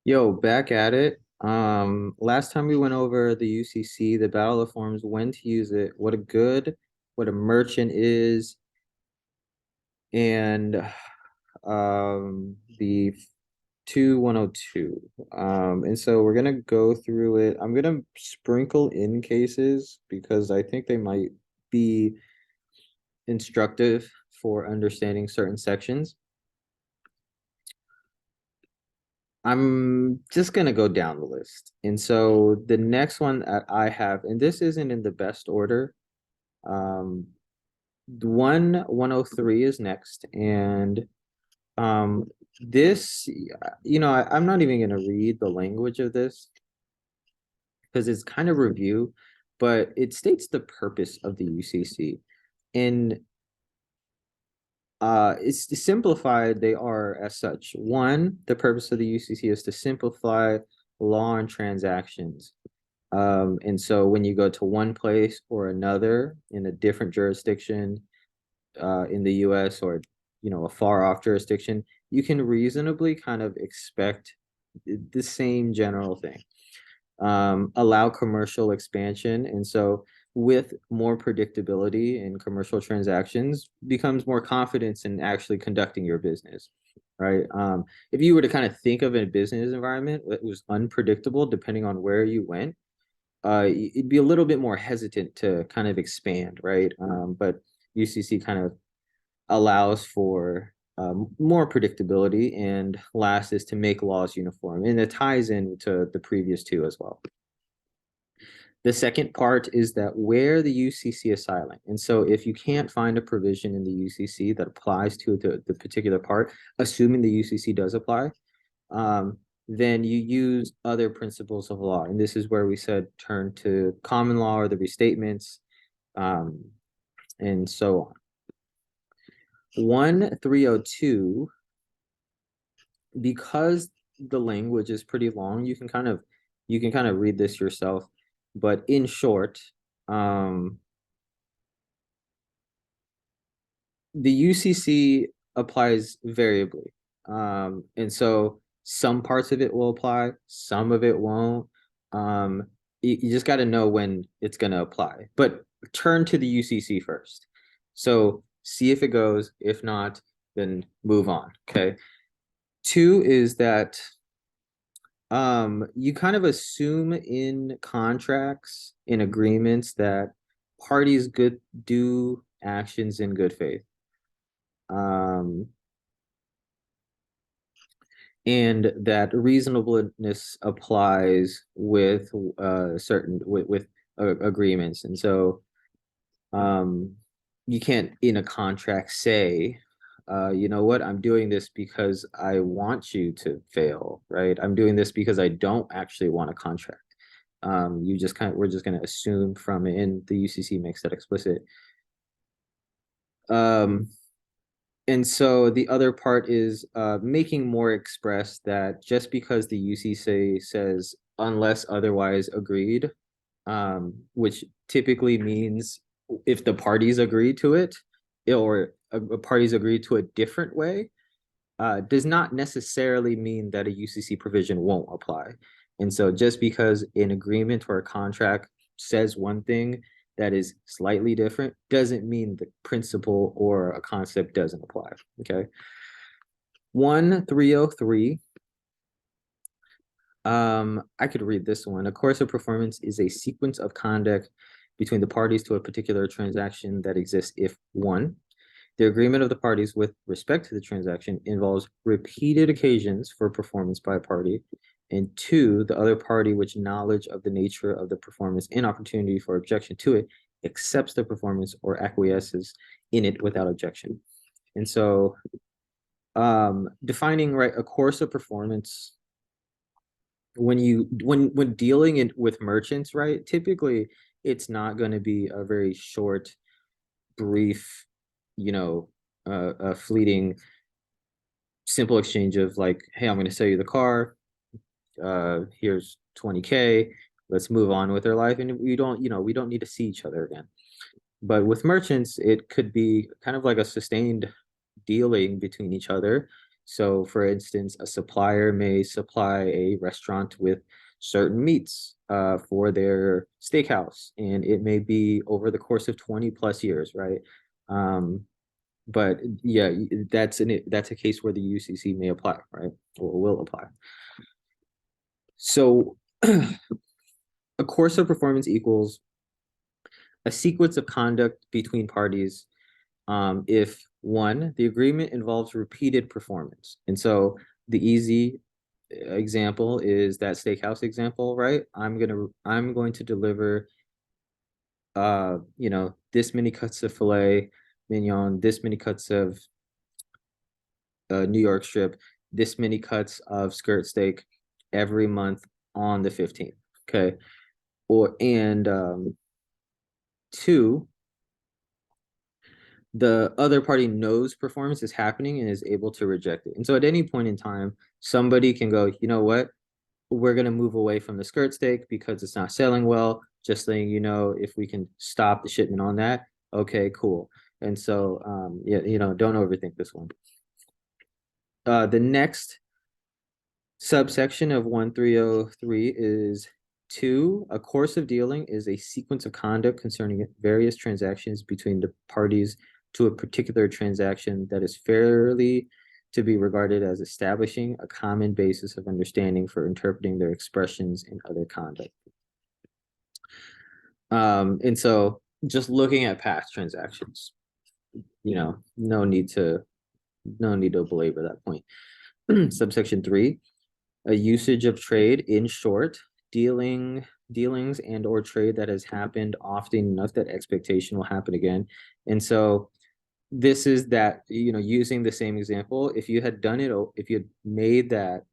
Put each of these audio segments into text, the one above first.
Yo, back at it. Last time we went over the UCC, the Battle of Forms, when to use it, what a merchant is, and the 2102. And so we're gonna go through it. I'm gonna sprinkle in cases because I think they might be instructive for understanding certain sections. I'm just gonna go down the list. And so the next one that I have, and this isn't in the best order. Um, the 103 is next, and um, this, I'm not even gonna read the language of this because it's kind of review, but it states the purpose of the UCC. And it's simplified, they are as such. One, the purpose of the UCC is to simplify law and transactions. And so when you go to one place or another in a different jurisdiction in the US or a far off jurisdiction, you can reasonably kind of expect the same general thing. Allow commercial expansion. And so with more predictability in commercial transactions becomes more confidence in actually conducting your business, right? If you were to kind of think of a business environment that was unpredictable depending on where you went, it'd be a little bit more hesitant to kind of expand, right? But UCC kind of allows for more predictability, and last is to make laws uniform, and it ties in to the previous two as well. The second part is that where the UCC is silent. And so if you can't find a provision in the UCC that applies to the particular part, assuming the UCC does apply, then you use other principles of law. And this is where we said turn to common law or the restatements, and so on. 1302, because the language is pretty long, you can kind of read this yourself. But in short, the UCC applies variably. And so some parts of it will apply, some of it won't. You just got to know when it's going to apply. But turn to the UCC first. So see if it goes. If not, then move on. Okay. Two is that you kind of assume in contracts, in agreements, that parties good do actions in good faith. And that reasonableness applies with certain with agreements. And so you can't in a contract say, you know what, I'm doing this because I want you to fail, right? I'm doing this because I don't actually want a contract. We're just going to assume from it, and the UCC makes that explicit. And so the other part is making more express that just because the UCC says unless otherwise agreed, which typically means if the parties agree to it, or parties agree to a different way, does not necessarily mean that a UCC provision won't apply. And so just because an agreement or a contract says one thing that is slightly different doesn't mean the principle or a concept doesn't apply. Okay. 1303. I could read this one. A course of performance is a sequence of conduct between the parties to a particular transaction that exists if one, the agreement of the parties with respect to the transaction involves repeated occasions for performance by a party, and two, the other party which knowledge of the nature of the performance and opportunity for objection to it accepts the performance or acquiesces in it without objection. And so defining, right, a course of performance, when dealing with merchants, right, typically it's not going to be a very short, brief, a fleeting, simple exchange of like, hey, I'm going to sell you the car. Here's 20K. Let's move on with our life, and we don't need to see each other again. But with merchants, it could be kind of like a sustained dealing between each other. So for instance, a supplier may supply a restaurant with certain meats for their steakhouse, and it may be over the course of 20 plus years, right? Um, but yeah, that's a case where the UCC may apply, right? Or will apply. So a course of performance equals a sequence of conduct between parties if one, the agreement involves repeated performance. And so the easy example is that steakhouse example, right? I'm going to deliver this many cuts of filet mignon, this many cuts of New York strip, this many cuts of skirt steak every month on the 15th. Okay. Two, the other party knows performance is happening and is able to reject it. And so at any point in time, somebody can go, you know what? We're going to move away from the skirt steak because it's not selling well. Just letting you know, if we can stop the shipment on that, okay, cool. And so, yeah, don't overthink this one. The next subsection of 1303 is two, a course of dealing is a sequence of conduct concerning various transactions between the parties to a particular transaction that is fairly to be regarded as establishing a common basis of understanding for interpreting their expressions in other conduct. And so just looking at past transactions, no need to belabor that point. Subsection 3, a usage of trade, in short, dealings and or trade that has happened often enough that expectation will happen again. And so this is that, using the same example, if you had done it, if you had made that,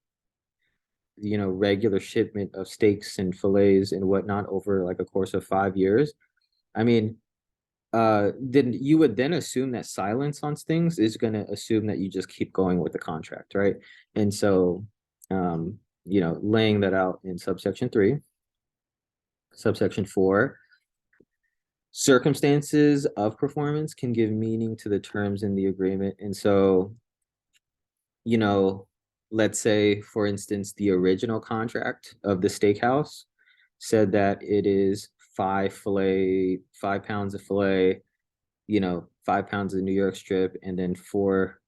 regular shipment of steaks and fillets and whatnot over like a course of 5 years, I mean, then you would then assume that silence on things is going to assume that you just keep going with the contract, right? And so, laying that out in subsection 3. Subsection 4, circumstances of performance can give meaning to the terms in the agreement. And so, let's say, for instance, the original contract of the steakhouse said that it is 5 pounds of filet, 5 pounds of New York strip, and then four,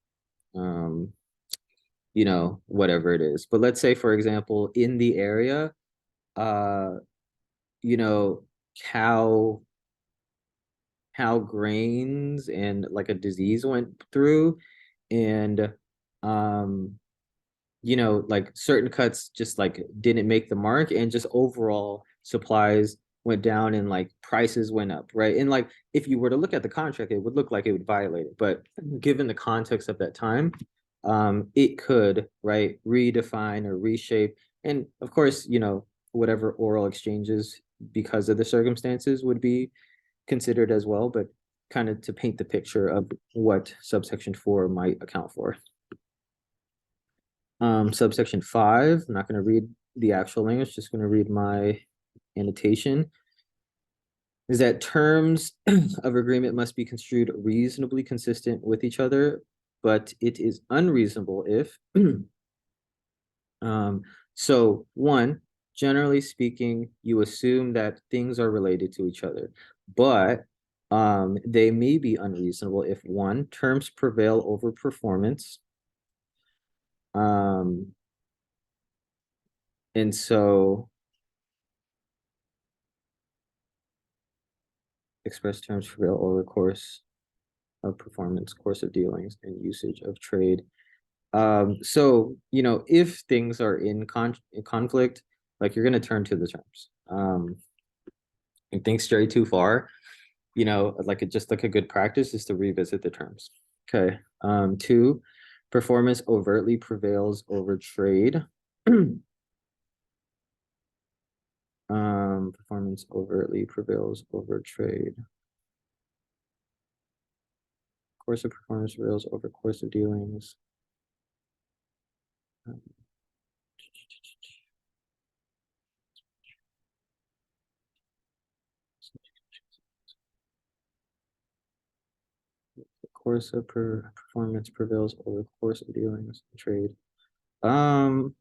whatever it is. But let's say, for example, in the area, uh, you know, cow grains and like a disease went through, and um like certain cuts just like didn't make the mark, and just overall supplies went down and like prices went up, right? And like if you were to look at the contract, it would look like it would violate it, but given the context of that time, it could, right, redefine or reshape. And of course, whatever oral exchanges because of the circumstances would be considered as well, but kind of to paint the picture of what subsection 4 might account for. Subsection 5, I'm not going to read the actual language, just going to read my annotation, is that terms of agreement must be construed reasonably consistent with each other, but it is unreasonable if, so one, generally speaking, you assume that things are related to each other, but they may be unreasonable if one, terms prevail over performance, and so express terms prevail over course of performance, course of dealings, and usage of trade. So if things are in conflict, like you're going to turn to the terms. And things stray too far, just like a good practice is to revisit the terms. Okay. 2, performance overtly prevails over trade. Performance overtly prevails over trade. Course of performance prevails over course of dealings. course of performance prevails over the course of dealings in trade. Um,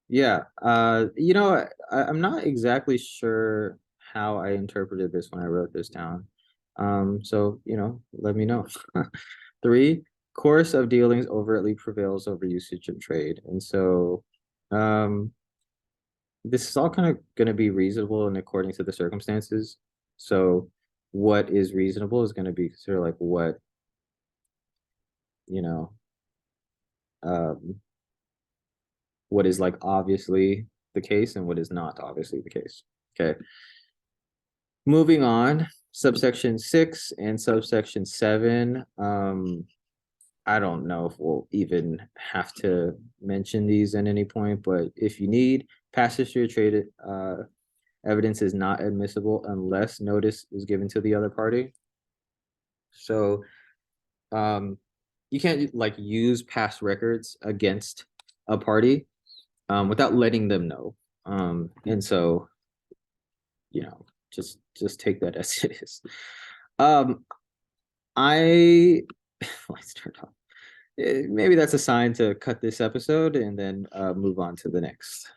yeah, I'm not exactly sure how I interpreted this when I wrote this down. So, let me know. Three, course of dealings overtly prevails over usage of trade. And so, um, this is all kind of going to be reasonable and according to the circumstances. So, what is reasonable is going to be sort of like you know, um, what is like obviously the case and what is not obviously the case. Okay. Moving on, subsection 6 and subsection 7. I don't know if we'll even have to mention these at any point, but if you need, past history of trade evidence is not admissible unless notice is given to the other party. So you can't like use past records against a party without letting them know. And so, you know, just take that as it is. Um, I Lights turned off. Maybe that's a sign to cut this episode and then move on to the next.